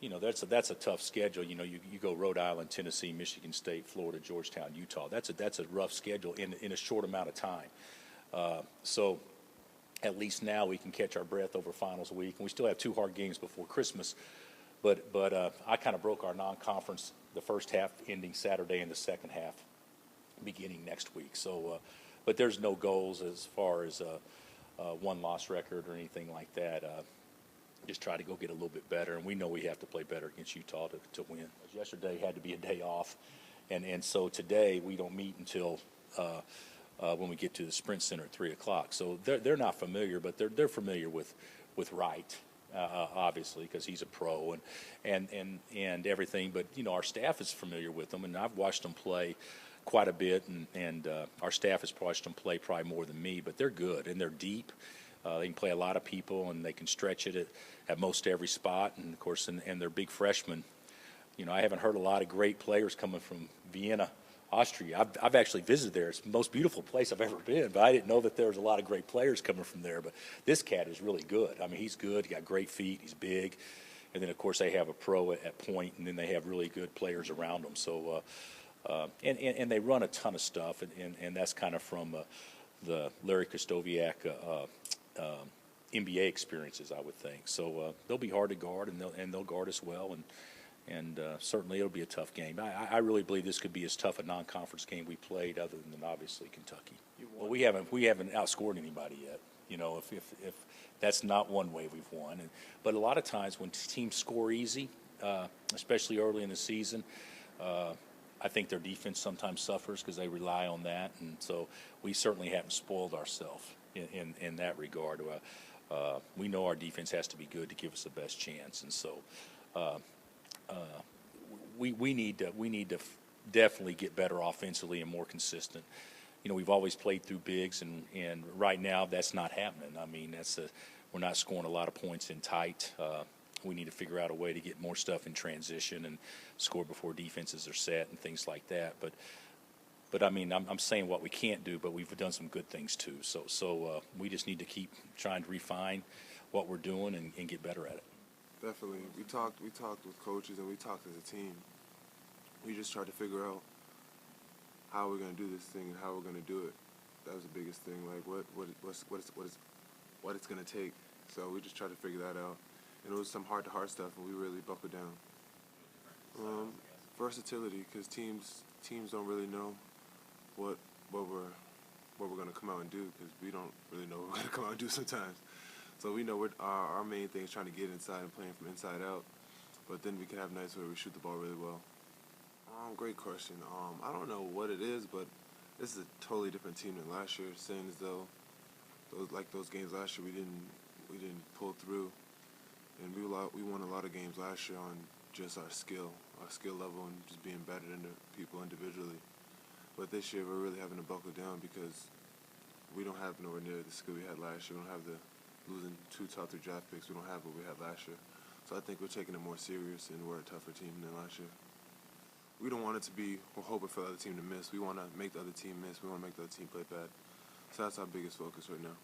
because, that's a tough schedule. You go Rhode Island, Tennessee, Michigan State, Florida, Georgetown, Utah. That's a rough schedule in a short amount of time. So at least now we can catch our breath over finals week, and we still have 2 hard games before Christmas. But I kind of broke our non-conference, the first half ending Saturday and the second half beginning next week. So, but there's no goals as far as one-loss record or anything like that. Just try to go get a little bit better, and we know we have to play better against Utah to win. Yesterday had to be a day off, and so today we don't meet until when we get to the Sprint Center at 3 o'clock. So they're not familiar, but they're familiar with Wright. Obviously, because he's a pro and everything. But our staff is familiar with them, and I've watched them play quite a bit, and our staff has watched them play probably more than me. But they're good and they're deep. They can play a lot of people, and they can stretch it at most every spot. And of course, and they're big freshmen. I haven't heard a lot of great players coming from Vienna, Austria. I've actually visited there. It's the most beautiful place I've ever been, but I didn't know that there was a lot of great players coming from there. But this cat is really good. I mean, he's good. He got great feet. He's big. And then, of course, they have a pro at point, and then they have really good players around them. So, and they run a ton of stuff, and that's kind of from the Larry Kostoviak NBA experiences, I would think. So they'll be hard to guard, and they'll guard us well, and certainly it'll be a tough game. I really believe this could be as tough a non-conference game we played, other than obviously Kentucky. Well, we haven't outscored anybody yet. If that's not one way we've won. But a lot of times when teams score easy, especially early in the season, I think their defense sometimes suffers because they rely on that. And so we certainly haven't spoiled ourselves in that regard. We know our defense has to be good to give us the best chance, and so. We need to definitely get better offensively and more consistent. We've always played through bigs, and right now that's not happening. I mean, we're not scoring a lot of points in tight. We need to figure out a way to get more stuff in transition and score before defenses are set and things like that. But I mean, I'm saying what we can't do, but we've done some good things too. So we just need to keep trying to refine what we're doing and get better at it. Definitely. We talked with coaches, and we talked as a team. We just tried to figure out how we're going to do this thing and how we're going to do it. That was the biggest thing, like what it's going to take. So we just tried to figure that out. And it was some heart-to-heart stuff, and we really buckled down. Versatility, because teams don't really know what we're going to come out and do, because we don't really know what we're going to come out and do sometimes. So we know our main thing is trying to get inside and playing from inside out. But then we can have nights where we shoot the ball really well. Great question. I don't know what it is, but this is a totally different team than last year. Saying as though those games last year we didn't pull through, and we won a lot of games last year on just our skill level, and just being better than the people individually. But this year we're really having to buckle down because we don't have nowhere near the skill we had last year. We don't have losing 2 top 3 draft picks. We don't have what we had last year. So I think we're taking it more serious, and we're a tougher team than last year. We don't want it to be, we're hoping for the other team to miss. We want to make the other team miss. We want to make the other team play bad. So that's our biggest focus right now.